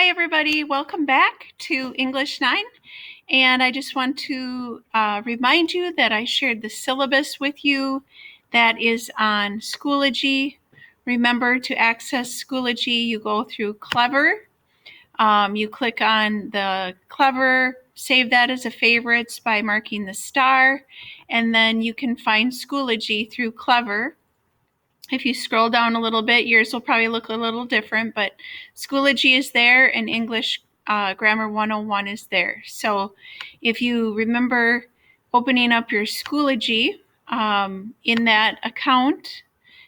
Hi everybody, welcome back to English 9, and I just want to remind you that I shared the syllabus with you that is on Schoology. Remember, to access Schoology, you go through Clever. You click on the Clever, save that as a favorites by marking the star, and then you can find Schoology through Clever. If you scroll down a little bit, yours will probably look a little different, but Schoology is there and English Grammar 101 is there. So if you remember opening up your Schoology in that account,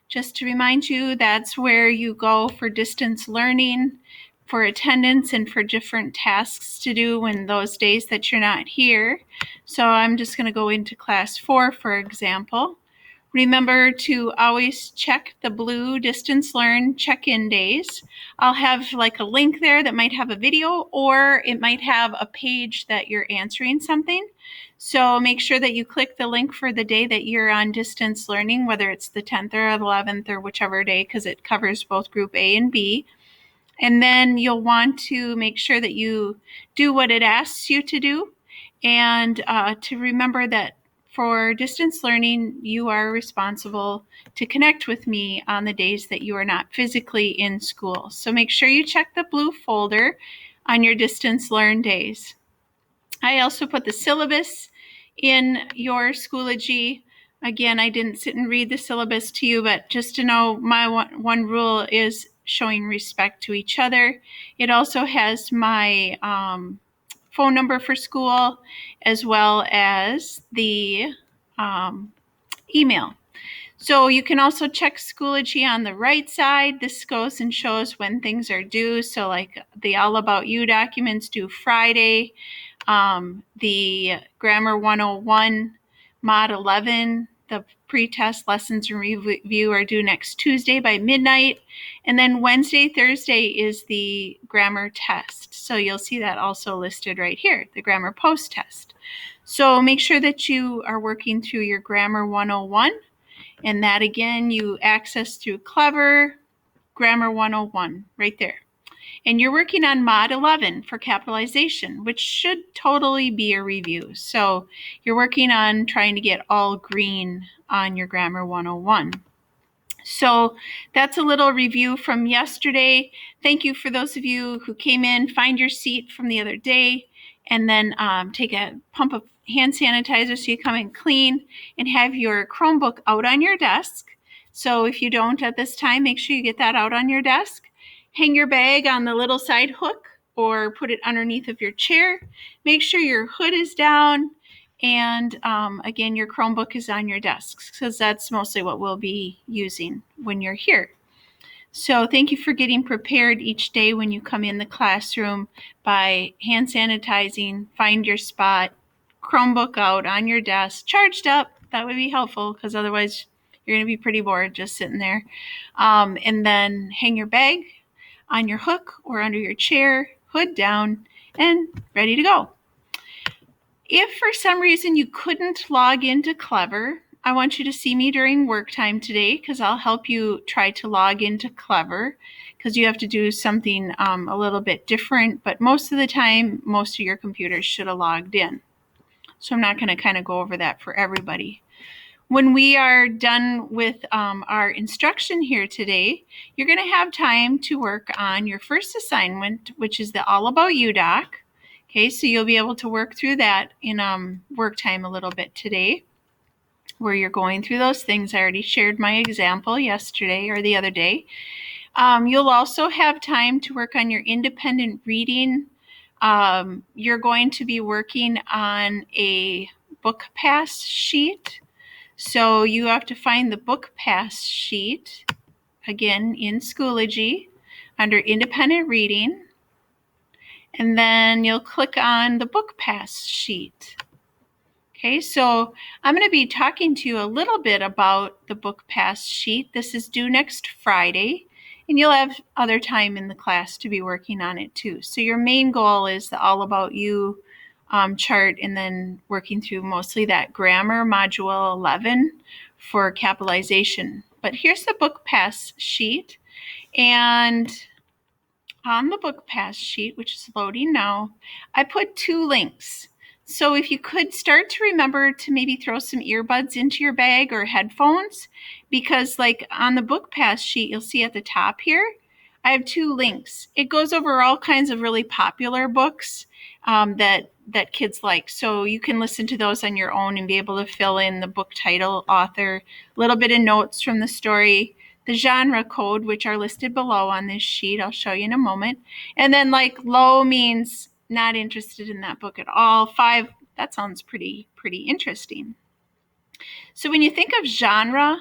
just to remind you, that's where you go for distance learning, for attendance, and for different tasks to do when those days that you're not here. So I'm just going to go into class 4, for example. Remember to always check the blue distance learn check-in days. I'll have like a link there that might have a video, or it might have a page that you're answering something. So make sure that you click the link for the day that you're on distance learning, whether it's the 10th or 11th or whichever day, because it covers both group A and B. And then you'll want to make sure that you do what it asks you to do, and to remember that for distance learning, you are responsible to connect with me on the days that you are not physically in school. So make sure you check the blue folder on your distance learn days. I also put the syllabus in your Schoology. Again, I didn't sit and read the syllabus to you, but just to know, my one rule is showing respect to each other. It also has my phone number for school, as well as the email. So you can also check Schoology on the right side. This goes and shows when things are due. So like the All About You documents due Friday. The Grammar 101 Mod 11, the pre-test lessons and review are due next Tuesday by midnight. And then Wednesday, Thursday is the grammar test. So you'll see that also listed right here, the grammar post test. So make sure that you are working through your Grammar 101. And that again, you access through Clever, Grammar 101, right there. And you're working on Mod 11 for capitalization, which should totally be a review. So you're working on trying to get all green on your Grammar 101. So that's a little review from yesterday. Thank you for those of you who came in, find your seat from the other day, and then take a pump of hand sanitizer so you come in clean, and have your Chromebook out on your desk. So if you don't at this time, make sure you get that out on your desk. Hang your bag on the little side hook or put it underneath of your chair. Make sure your hood is down, and again, your Chromebook is on your desk, because that's mostly what we'll be using when you're here. So thank you for getting prepared each day when you come in the classroom by hand sanitizing, find your spot, Chromebook out on your desk, charged up. That would be helpful, because otherwise you're going to be pretty bored just sitting there. And then hang your bag on your hook or under your chair, hood down, and ready to go. If for some reason you couldn't log into Clever, I want you to see me during work time today, because I'll help you try to log into Clever, because you have to do something a little bit different, but most of the time, most of your computers should have logged in. So I'm not going to kind of go over that for everybody. When we are done with our instruction here today, you're going to have time to work on your first assignment, which is the All About You doc. Okay, so you'll be able to work through that in work time a little bit today, where you're going through those things. I already shared my example yesterday or the other day. You'll also have time to work on your independent reading. You're going to be working on a book pass sheet. So you have to find the book pass sheet, again, in Schoology, under independent reading. And then you'll click on the book pass sheet. Okay, so I'm going to be talking to you a little bit about the book pass sheet. This is due next Friday, and you'll have other time in the class to be working on it too. So your main goal is the All About You chart, and then working through mostly that grammar module 11 for capitalization. But here's the book pass sheet, and on the book pass sheet, which is loading now, I put 2 links. So if you could start to remember to maybe throw some earbuds into your bag or headphones, because like on the book pass sheet, you'll see at the top here, I have 2 links. It goes over all kinds of really popular books that kids like. So you can listen to those on your own and be able to fill in the book title, author, a little bit of notes from the story, the genre code, which are listed below on this sheet. I'll show you in a moment. And then like low means not interested in that book at all. 5, that sounds pretty interesting. So when you think of genre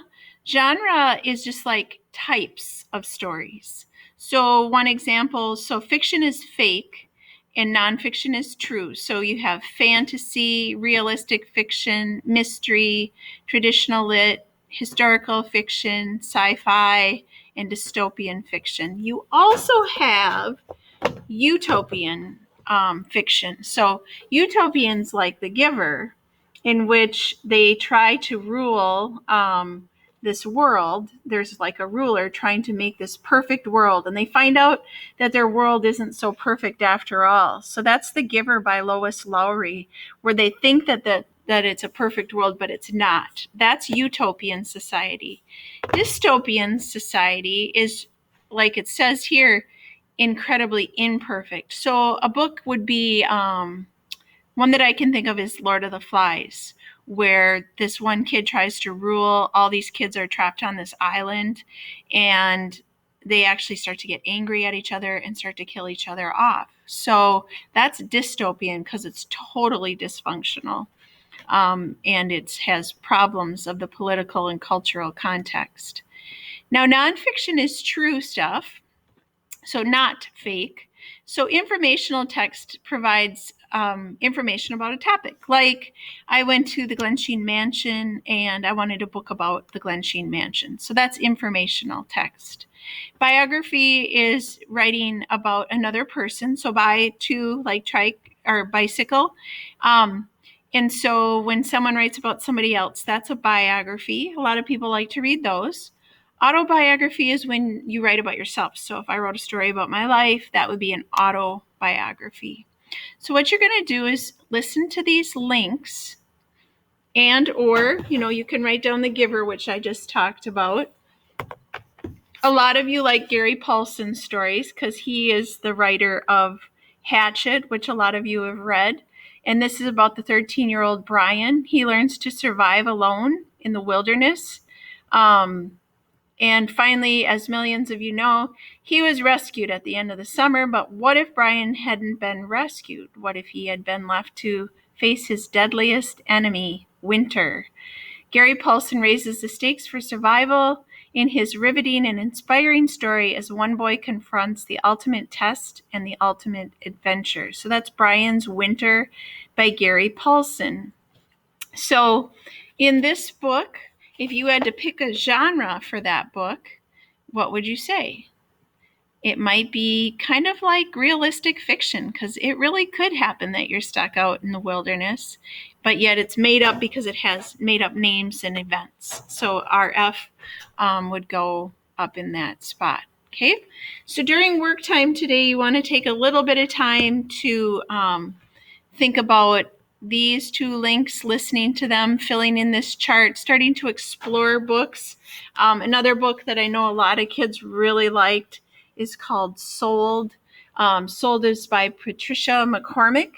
is just like types of stories. So one example, so fiction is fake and nonfiction is true. So you have fantasy, realistic fiction, mystery, traditional lit, historical fiction, sci-fi, and dystopian fiction. You also have utopian fiction. So utopians like The Giver, in which they try to rule this world. There's like a ruler trying to make this perfect world, and they find out that their world isn't so perfect after all. So that's The Giver by Lois Lowry, where they think that it's a perfect world, but it's not. That's utopian society. Dystopian society is, like it says here, incredibly imperfect. So a book would be one that I can think of is Lord of the Flies, where this one kid tries to rule. All these kids are trapped on this island, and they actually start to get angry at each other and start to kill each other off. So that's dystopian because it's totally dysfunctional. And it has problems of the political and cultural context. Now, nonfiction is true stuff, so not fake. So informational text provides information about a topic. Like I went to the Glensheen Mansion and I wanted a book about the Glensheen Mansion. So that's informational text. Biography is writing about another person. So by to like trike or bicycle. And so when someone writes about somebody else, that's a biography. A lot of people like to read those. Autobiography is when you write about yourself. So if I wrote a story about my life, that would be an autobiography. So what you're going to do is listen to these links, and or, you can write down The Giver, which I just talked about. A lot of you like Gary Paulsen's stories because he is the writer of Hatchet, which a lot of you have read. And this is about the 13-year-old Brian. He learns to survive alone in the wilderness. And finally, as millions of you know, he was rescued at the end of the summer. But what if Brian hadn't been rescued? What if he had been left to face his deadliest enemy, winter? Gary Paulsen raises the stakes for survival in his riveting and inspiring story as one boy confronts the ultimate test and the ultimate adventure. So that's Brian's Winter by Gary Paulsen. So in this book, if you had to pick a genre for that book, what would you say? It might be kind of like realistic fiction because it really could happen that you're stuck out in the wilderness, but yet it's made up because it has made up names and events. So RF would go up in that spot. Okay, so during work time today, you want to take a little bit of time to think about these 2 links, listening to them, filling in this chart, starting to explore books. Another book that I know a lot of kids really liked is called Sold. Sold is by Patricia McCormick.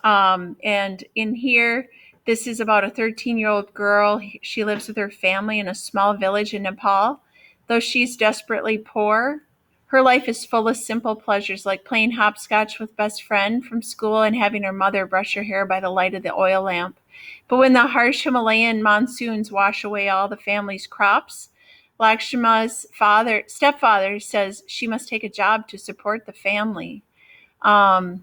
And in here, this is about a 13-year-old girl. She lives with her family in a small village in Nepal. Though she's desperately poor, her life is full of simple pleasures like playing hopscotch with best friend from school and having her mother brush her hair by the light of the oil lamp. But when the harsh Himalayan monsoons wash away all the family's crops, Lakshma's stepfather says she must take a job to support the family. There's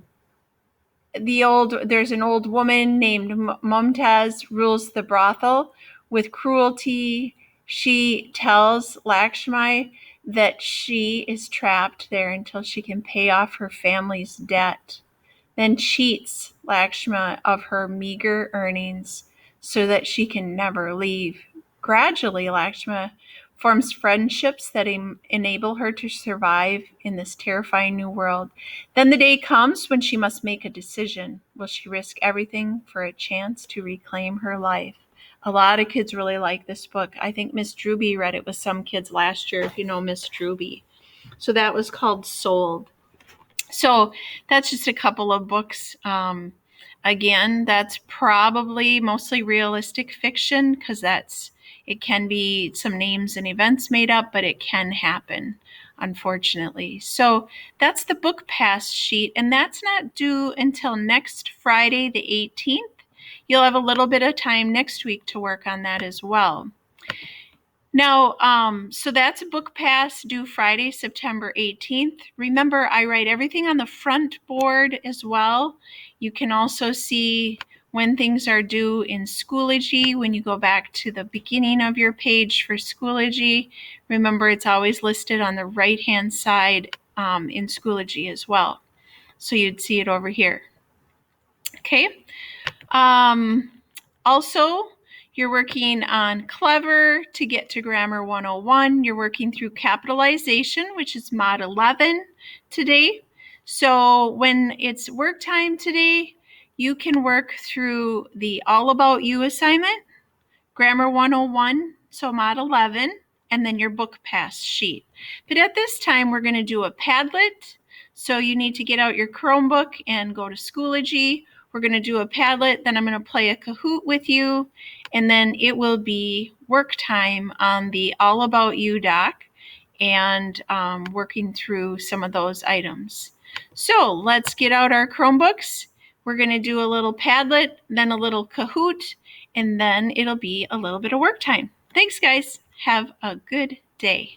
an old woman named Mumtaz rules the brothel. With cruelty, she tells Lakshmi that she is trapped there until she can pay off her family's debt, then cheats Lakshmi of her meager earnings so that she can never leave. Gradually, Lakshmi forms friendships that enable her to survive in this terrifying new world. Then the day comes when she must make a decision. Will she risk everything for a chance to reclaim her life? A lot of kids really like this book. I think Miss Drewby read it with some kids last year, if you know Miss Drewby. So that was called Sold. So that's just a couple of books. Again, that's probably mostly realistic fiction because it can be some names and events made up, but it can happen, unfortunately. So that's the book pass sheet, and that's not due until next Friday, the 18th. You'll have a little bit of time next week to work on that as well. Now, so that's a book pass due Friday, September 18th. Remember, I write everything on the front board as well. You can also see when things are due in Schoology. When you go back to the beginning of your page for Schoology, remember it's always listed on the right-hand side in Schoology as well. So you'd see it over here. Okay. Also, you're working on Clever to get to Grammar 101. You're working through capitalization, which is Mod 11 today. So when it's work time today, you can work through the All About You assignment, Grammar 101, so Mod 11, and then your book pass sheet. But at this time, we're going to do a Padlet. So you need to get out your Chromebook and go to Schoology. We're going to do a Padlet, then I'm going to play a Kahoot with you, and then it will be work time on the All About You doc and working through some of those items. So let's get out our Chromebooks. We're going to do a little Padlet, then a little Kahoot, and then it'll be a little bit of work time. Thanks, guys. Have a good day.